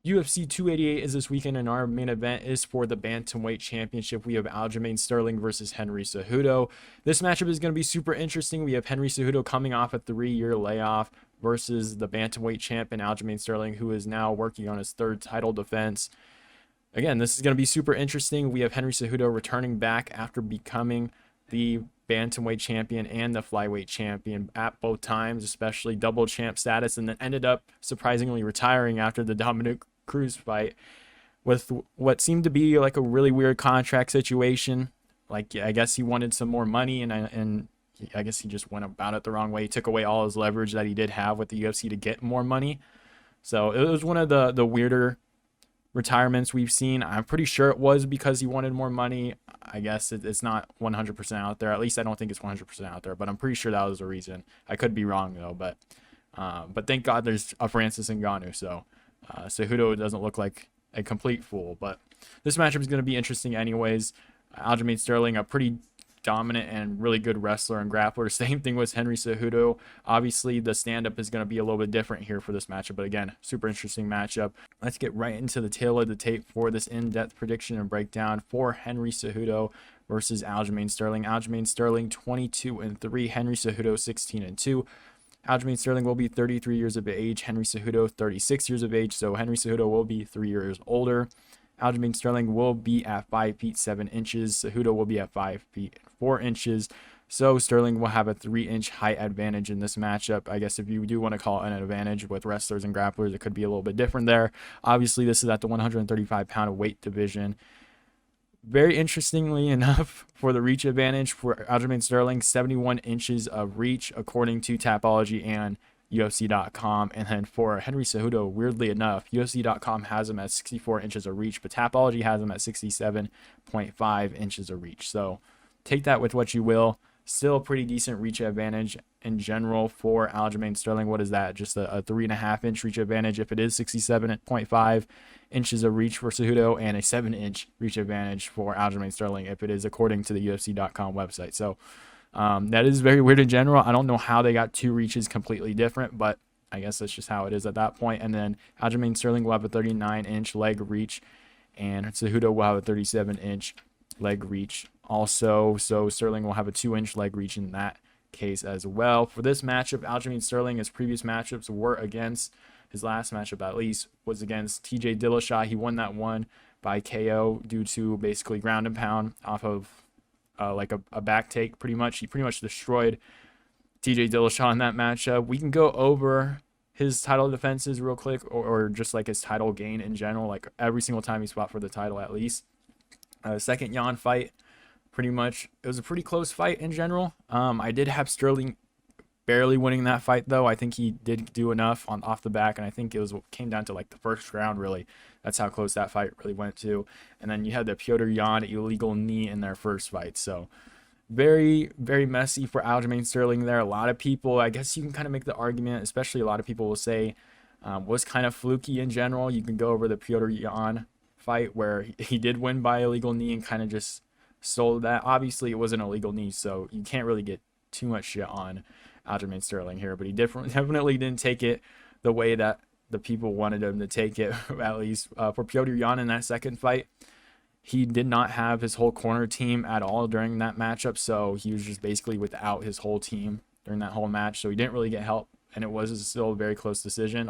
UFC 288 is this weekend, and our main event is for the Bantamweight Championship. We have Aljamain Sterling versus Henry Cejudo. This matchup is going to be super interesting. We have Henry Cejudo coming off a 3-year layoff versus the Bantamweight champion Aljamain Sterling, who is now working on his third title defense. Again, this is going to be super interesting. We have Henry Cejudo returning back after becoming the Bantamweight champion and the flyweight champion at both times, especially double champ status, and then ended up surprisingly retiring after the Dominic Cruz fight with what seemed to be like a really weird contract situation. Like, I guess he wanted some more money, and I guess he just went about it the wrong way. He took away all his leverage that he did have with the UFC to get more money. So it was one of the weirder retirements we've seen. I'm pretty sure it was because he wanted more money. I guess it's not 100% out there. At least I don't think it's 100% out there, but I'm pretty sure that was the reason. I could be wrong though, but thank God there's a Francis Ngannou, so Cejudo doesn't look like a complete fool. But this matchup is going to be interesting anyways. Aljamain Sterling, a pretty dominant and really good wrestler and grappler. Same thing with Henry Cejudo. Obviously, the stand-up is going to be a little bit different here for this matchup, but again, super interesting matchup. Let's get right into the tail of the tape for this in-depth prediction and breakdown for Henry Cejudo versus Aljamain Sterling. Aljamain Sterling 22-3, Henry Cejudo 16-2. Aljamain Sterling will be 33 years of age, Henry Cejudo 36 years of age, so Henry Cejudo will be 3 years older. Aljamain Sterling will be at 5 feet 7 inches. Cejudo will be at 5 feet 4 inches. So Sterling will have a 3-inch height advantage in this matchup. I guess if you do want to call it an advantage with wrestlers and grapplers, it could be a little bit different there. Obviously, this is at the 135-pound weight division. Very interestingly enough, for the reach advantage for Aljamain Sterling, 71 inches of reach according to Tapology and UFC.com. And then for Henry Cejudo, weirdly enough, UFC.com has him at 64 inches of reach, but Tapology has him at 67.5 inches of reach. So take that with what you will. Still a pretty decent reach advantage in general for Aljamain Sterling. What is that? Just a 3.5-inch reach advantage if it is 67.5 inches of reach for Cejudo, and a 7-inch reach advantage for Aljamain Sterling if it is according to the UFC.com website. So that is very weird in general. I don't know how they got two reaches completely different, but I guess that's just how it is at that point. And then Aljamain Sterling will have a 39-inch leg reach, and Cejudo will have a 37-inch leg reach also. So Sterling will have a 2-inch leg reach in that case as well. For this matchup, Aljamain Sterling, his previous matchups were against, his last matchup at least, was against TJ Dillashaw. He won that one by KO due to basically ground and pound off of like a back take pretty much. He pretty much destroyed TJ Dillashaw in that matchup. We can go over his title defenses real quick, or just like his title gain in general, like every single time he fought for the title at least. Second Yan fight, pretty much, it was a pretty close fight in general. I did have Sterling barely winning that fight though. I think he did do enough off the back, and I think it came down to like the first round really. That's how close that fight really went to. And then you had the Petr Yan illegal knee in their first fight. So very, very messy for Aljamain Sterling there. A lot of people, I guess you can kind of make the argument, especially a lot of people will say was kind of fluky in general. You can go over the Petr Yan fight where he did win by illegal knee and kind of just sold that. Obviously, it was an illegal knee, so you can't really get too much shit on Aljamain Sterling here, but he definitely didn't take it the way that the people wanted him to take it, at least. For Petr Yan in that second fight, he did not have his whole corner team at all during that matchup, so he was just basically without his whole team during that whole match, so he didn't really get help, and it was still a very close decision.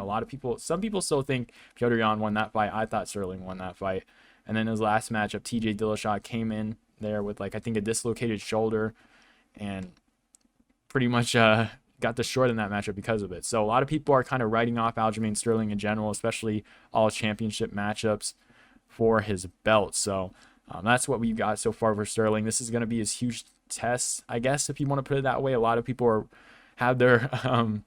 Some people still think Petr Yan won that fight. I thought Sterling won that fight. And then his last matchup, TJ Dillashaw came in there with, like, I think a dislocated shoulder, and pretty much got the short in that matchup because of it. So a lot of people are kind of writing off Aljamain Sterling in general, especially all championship matchups for his belt. So that's what we've got so far for Sterling. This is going to be his huge test, I guess, if you want to put it that way. A lot of people have their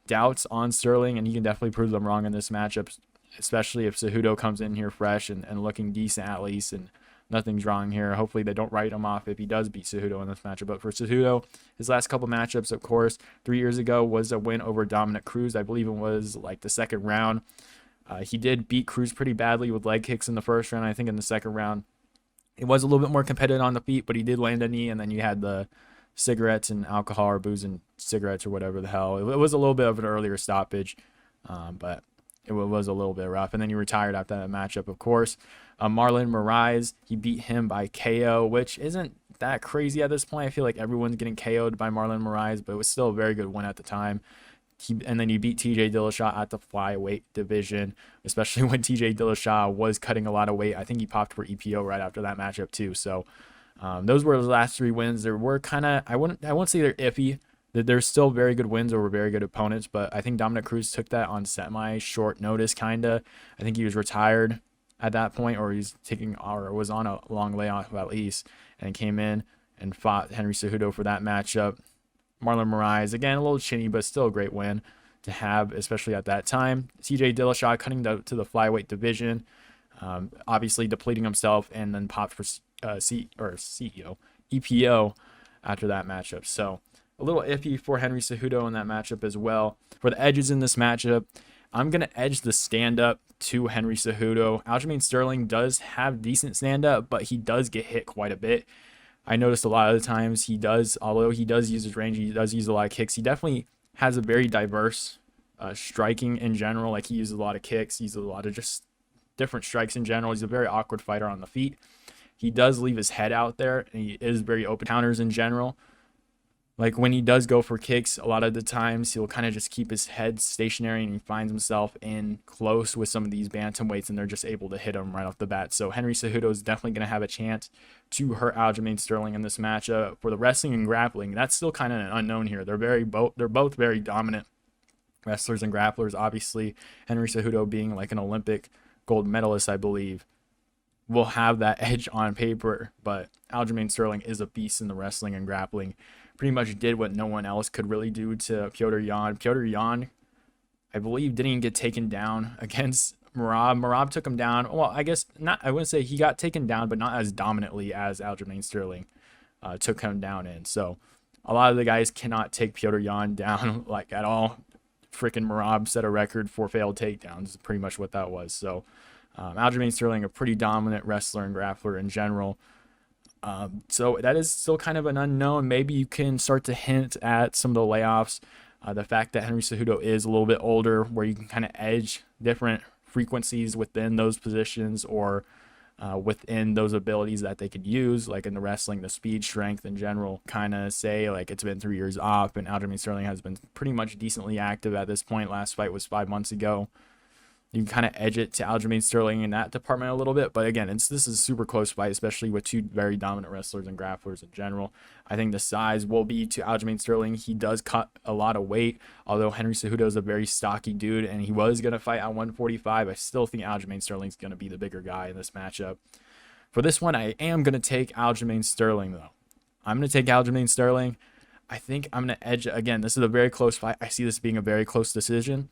doubts on Sterling, and he can definitely prove them wrong in this matchup, especially if Cejudo comes in here fresh and looking decent at least, and nothing's wrong here. Hopefully they don't write him off if he does beat Cejudo in this matchup. But for Cejudo, his last couple matchups, of course, 3 years ago was a win over Dominic Cruz. I believe it was like the second round. He did beat Cruz pretty badly with leg kicks in the first round. I think in the second round, it was a little bit more competitive on the feet, but he did land a knee, and then you had the cigarettes and alcohol, or booze and cigarettes, or whatever the hell. It was a little bit of an earlier stoppage, but it was a little bit rough. And then he retired after that matchup, of course. Marlon Moraes, he beat him by KO, which isn't that crazy at this point. I feel like everyone's getting KO'd by Marlon Moraes, but it was still a very good win at the time. And then he beat TJ Dillashaw at the flyweight division, especially when TJ Dillashaw was cutting a lot of weight. I think he popped for EPO right after that matchup too. So those were the last 3 wins. There were kind of, I won't say they're iffy. They're still very good wins over very good opponents, but I think Dominic Cruz took that on semi-short notice, kind of. I think he was retired at that point, or was on a long layoff at least, and came in and fought Henry Cejudo for that matchup. Marlon Moraes, again, a little chinny, but still a great win to have, especially at that time. TJ Dillashaw cutting to the flyweight division, obviously depleting himself, and then popped for EPO after that matchup. So a little iffy for Henry Cejudo in that matchup as well. For the edges in this matchup, I'm going to edge the stand-up to Henry Cejudo. Aljamain Sterling does have decent stand-up, but he does get hit quite a bit. I noticed a lot of the times although he does use his range, he does use a lot of kicks. He definitely has a very diverse striking in general. Like, he uses a lot of kicks. He uses a lot of just different strikes in general. He's a very awkward fighter on the feet. He does leave his head out there, and he is very open counters in general. Like, when he does go for kicks, a lot of the times he'll kind of just keep his head stationary, and he finds himself in close with some of these bantamweights, and they're just able to hit him right off the bat. So Henry Cejudo is definitely going to have a chance to hurt Aljamain Sterling in this matchup. For the wrestling and grappling, that's still kind of an unknown here. They're both very dominant wrestlers and grapplers. Obviously, Henry Cejudo being like an Olympic gold medalist, I believe, will have that edge on paper, but Aljamain Sterling is a beast in the wrestling and grappling. Pretty much did what no one else could really do to Petr Yan. Petr Yan, I believe, didn't even get taken down against Merab. Merab took him down. Well, I guess not. I wouldn't say he got taken down, but not as dominantly as Aljamain Sterling took him down in. So a lot of the guys cannot take Petr Yan down like at all. Freaking Merab set a record for failed takedowns. Is pretty much what that was. So Aljamain Sterling, a pretty dominant wrestler and grappler in general. So that is still kind of an unknown. Maybe you can start to hint at some of the layoffs. The fact that Henry Cejudo is a little bit older, where you can kind of edge different frequencies within those positions, or within those abilities that they could use, like in the wrestling, the speed, strength in general, kind of say like it's been 3 years off, and Aljamain Sterling has been pretty much decently active at this point. Last fight was 5 months ago. You can kind of edge it to Aljamain Sterling in that department a little bit. But again, this is a super close fight, especially with two very dominant wrestlers and grapplers in general. I think the size will be to Aljamain Sterling. He does cut a lot of weight, although Henry Cejudo is a very stocky dude, and he was going to fight at 145. I still think Aljamain Sterling is going to be the bigger guy in this matchup. For this one, I am going to take Aljamain Sterling, though. I'm going to take Aljamain Sterling. I think I'm going to edge. Again, this is a very close fight. I see this being a very close decision.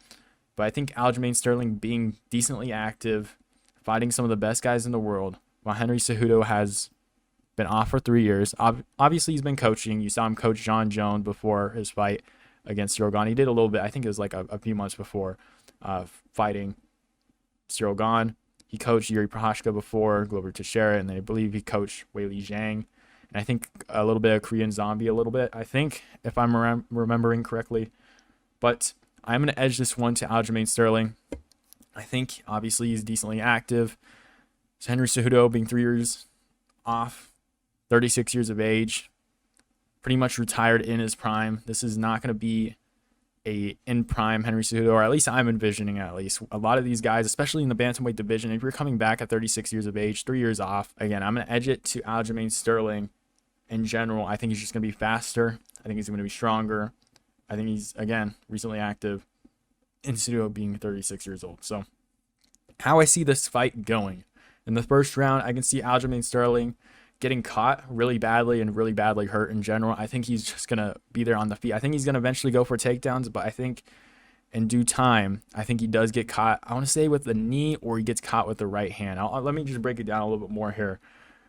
But I think Aljamain Sterling being decently active, fighting some of the best guys in the world, while Henry Cejudo has been off for 3 years. Obviously, he's been coaching. You saw him coach John Jones before his fight against Cyril Gane. He did a little bit. I think it was like a few months before fighting Cyril Gane. He coached Yuri Prochazka before, Glover Teixeira, and then I believe he coached Weili Zhang. And I think a little bit of Korean Zombie a little bit, I think, if I'm remembering correctly. But I'm going to edge this one to Aljamain Sterling. I think, obviously, he's decently active. So Henry Cejudo being 3 years off, 36 years of age, pretty much retired in his prime. This is not going to be a in-prime Henry Cejudo, or at least I'm envisioning at least. A lot of these guys, especially in the bantamweight division, if you're coming back at 36 years of age, 3 years off, again, I'm going to edge it to Aljamain Sterling in general. I think he's just going to be faster. I think he's going to be stronger. I think he's, again, recently active, in Cejudo being 36 years old. So how I see this fight going. In the first round, I can see Aljamain Sterling getting caught really badly and really badly hurt in general. I think he's just going to be there on the feet. I think he's going to eventually go for takedowns, but I think in due time, I think he does get caught. I want to say with the knee, or he gets caught with the right hand. Let me just break it down a little bit more here.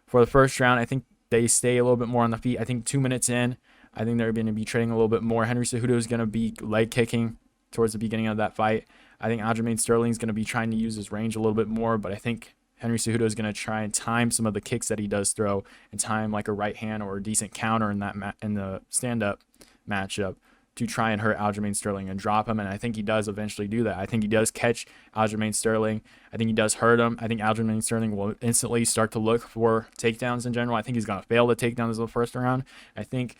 For the first round, I think they stay a little bit more on the feet. I think 2 minutes in, I think they're going to be trading a little bit more. Henry Cejudo is going to be leg kicking towards the beginning of that fight. I think Aljamain Sterling is going to be trying to use his range a little bit more, but I think Henry Cejudo is going to try and time some of the kicks that he does throw, and time like a right hand or a decent counter in the stand-up matchup to try and hurt Aljamain Sterling and drop him, and I think he does eventually do that. I think he does catch Aljamain Sterling. I think he does hurt him. I think Aljamain Sterling will instantly start to look for takedowns in general. I think he's going to fail the takedowns in the first round. I think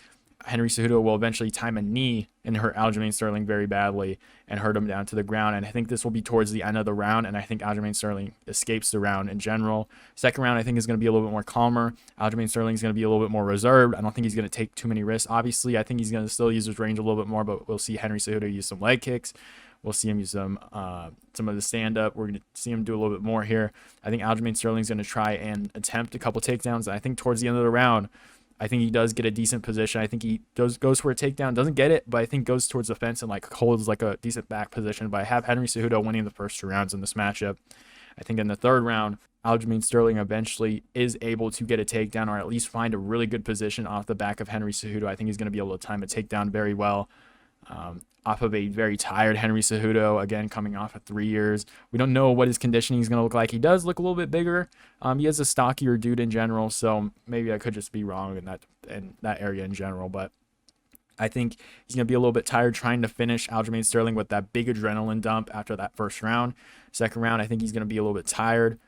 Henry Cejudo will eventually time a knee and hurt Aljamain Sterling very badly and hurt him down to the ground. And I think this will be towards the end of the round, and I think Aljamain Sterling escapes the round in general. Second round, I think, is going to be a little bit more calmer. Aljamain Sterling is going to be a little bit more reserved. I don't think he's going to take too many risks. Obviously, I think he's going to still use his range a little bit more, but we'll see Henry Cejudo use some leg kicks. We'll see him use some of the stand-up. We're going to see him do a little bit more here. I think Aljamain Sterling is going to try and attempt a couple takedowns. And I think towards the end of the round, I think he does get a decent position. I think he goes for a takedown, doesn't get it, but I think goes towards the fence and like holds like a decent back position. But I have Henry Cejudo winning the first 2 rounds in this matchup. I think in the third round, Aljamain Sterling eventually is able to get a takedown or at least find a really good position off the back of Henry Cejudo. I think he's going to be able to time a takedown very well. Off of a very tired Henry Cejudo, again, coming off of 3 years. We don't know what his conditioning is going to look like. He does look a little bit bigger. He is a stockier dude in general, so maybe I could just be wrong in that area in general. But I think he's going to be a little bit tired trying to finish Aljamain Sterling with that big adrenaline dump after that first round. Second round, I think he's going to be a little bit tired.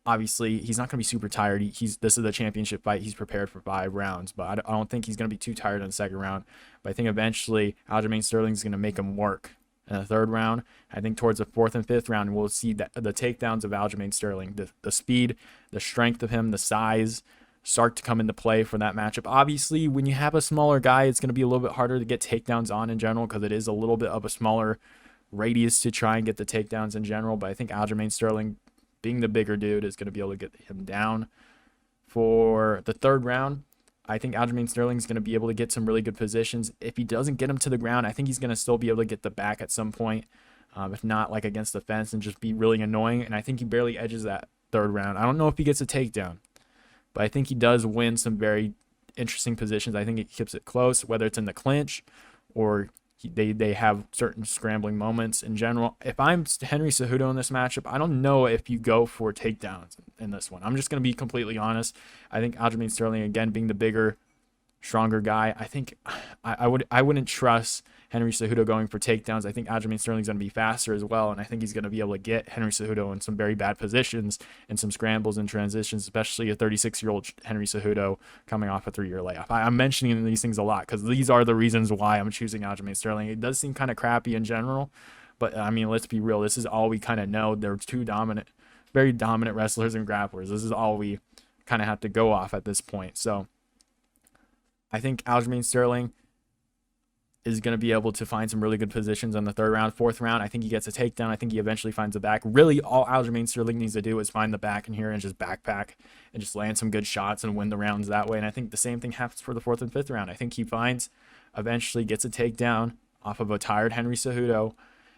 Obviously, he's not going to be super tired. This is a championship fight. He's prepared for 5 rounds, but I don't think he's going to be too tired in the second round. But I think eventually Aljamain Sterling is going to make him work in the third round. I think towards the fourth and fifth round, we'll see that the takedowns of Aljamain Sterling, the speed, the strength of him, the size start to come into play for that matchup. Obviously, when you have a smaller guy, it's going to be a little bit harder to get takedowns on in general because it is a little bit of a smaller radius to try and get the takedowns in general. But I think Aljamain Sterling, being the bigger dude, is going to be able to get him down. For the third round, I think Aljamain Sterling is going to be able to get some really good positions. If he doesn't get him to the ground, I think he's going to still be able to get the back at some point, if not like against the fence, and just be really annoying. And I think he barely edges that third round. I don't know if he gets a takedown, but I think he does win some very interesting positions. I think he keeps it close, whether it's in the clinch or they have certain scrambling moments in general. If I'm Henry Cejudo in this matchup, I don't know if you go for takedowns in this one. I'm just going to be completely honest. I think Aljamain Sterling, again, being the bigger, stronger guy, I think I wouldn't trust Henry Cejudo going for takedowns. I think Aljamain Sterling's going to be faster as well, and I think he's going to be able to get Henry Cejudo in some very bad positions and some scrambles and transitions, especially a 36-year-old Henry Cejudo coming off a 3-year layoff. I'm mentioning these things a lot because these are the reasons why I'm choosing Aljamain Sterling. It does seem kind of crappy in general, but I mean, let's be real. This is all we kind of know. They're two very dominant wrestlers and grapplers. This is all we kind of have to go off at this point. So I think Aljamain Sterling is going to be able to find some really good positions on the third round. Fourth round, I think he gets a takedown. I think he eventually finds the back. Really, all Aljamain Sterling needs to do is find the back in here and just backpack and just land some good shots and win the rounds that way. And I think the same thing happens for the fourth and fifth round. I think he eventually gets a takedown off of a tired Henry Cejudo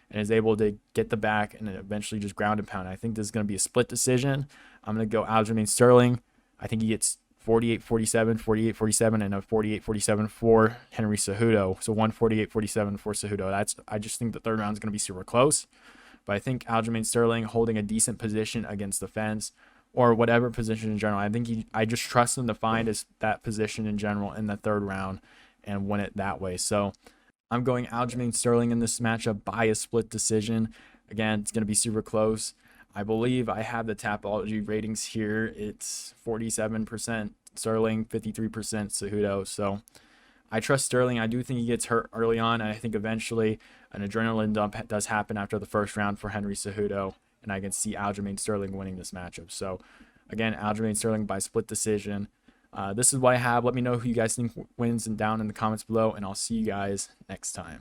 and is able to get the back and then eventually just ground and pound. I think this is going to be a split decision. I'm going to go Aljamain Sterling. I think he gets 48-47, 48-47, and a 48-47 for Henry Cejudo. So 148-47 for Cejudo. I just think the third round is going to be super close. But I think Aljamain Sterling holding a decent position against the fence or whatever position in general. I just trust him to find that position in general in the third round and win it that way. So I'm going Aljamain Sterling in this matchup by a split decision. Again, it's going to be super close. I believe I have the Tapology ratings here. It's 47% Sterling, 53% Cejudo. So I trust Sterling. I do think he gets hurt early on, and I think eventually an adrenaline dump does happen after the first round for Henry Cejudo, and I can see Aljamain Sterling winning this matchup. So again, Aljamain Sterling by split decision. This is what I have. Let me know who you guys think wins and down in the comments below, and I'll see you guys next time.